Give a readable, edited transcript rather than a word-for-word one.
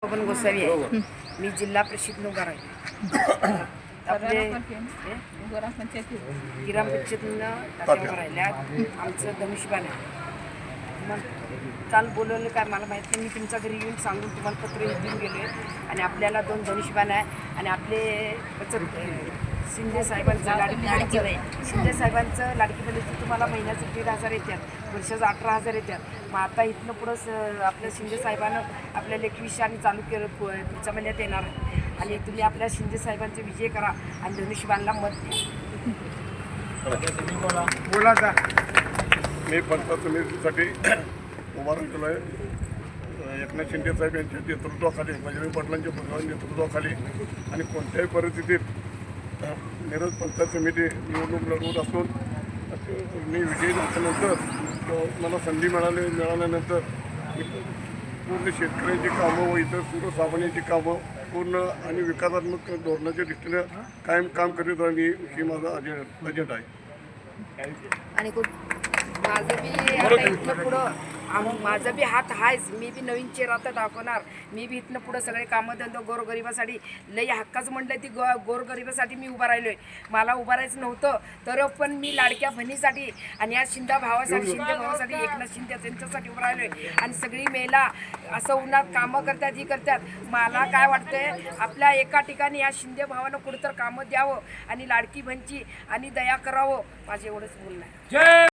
बबन गोसावी आहे. मी जिल्हा परिषद नगर आहे. आपले ग्रामपंचायतीनं टाक्यावर राहिल्या. आमचं धनुष्यबाण आहे. मग काल बोलवलं काय मला माहीत नाही. मी तुमच्या घरी येऊन सांगून तुम्हाला पत्र देऊन गेलो आहे. आणि आपल्याला 2 धनुष्यबाण आहे. आणि आपले शिंदे साहेबांचं लाडकी आहे. शिंदे साहेबांचं लाडकी बहिणीचं तुम्हाला महिन्याचं 1,500 येतात, वर्षाचं 18,000 येतात. मग आता इथनं पुढं आपल्या शिंदे साहेबांनं आपल्याला 21 आणि चालू केलं, पुढच्या महिन्यात येणार आहे. आणि तुम्ही आपल्या शिंदे साहेबांचा विजय करा आणि धनुष्यबाणला मत द्या. बोला का मी पंचायत समितीसाठी उभा राहिलेलो आहे. एकनाथ शिंदे साहेब यांच्या नेतृत्वाखाली, बजरंग पाटलांच्या नेतृत्वाखाली आणि कोणत्याही परिस्थितीत मिरज पंचायत समिती निवडणूक लढवत असून मी विजयी झाल्यानंतर मला संधी मिळाल्यानंतर पूर्ण शेतकऱ्यांची कामं व इतर सर्वसामान्यांची कामं पूर्ण आणि विकासात्मक धोरणाच्या दृष्टीनं कायम काम करीत राहिली ही माझा अजेंडा आहे. आणि माझं बी आता इथनं पुढं माझं बी हात आहेच. मी बी नवीन चेहरा आता दाखवणार. मी बी इथनं पुढं सगळे कामं धंदा गोरगरिबासाठी लई हक्काचं म्हटलं ती गोरगरिबासाठी मी उभा राहिलो आहे. मला उभं राहायचं नव्हतं तर पण मी लाडक्या बहिणीसाठी आणि या शिंदे भावासाठी एकनाथ शिंदे त्यांच्यासाठी उभं राहिलो आहे. आणि सगळी महिला असं उन्हात कामं करतात, ही करतात. मला काय वाटतंय, आपल्या एका ठिकाणी या शिंदे भावानं कुठं तर कामं द्यावं आणि लाडकी बहिणीची आणि दया करावं. माझे एवढंच बोलणं आहे.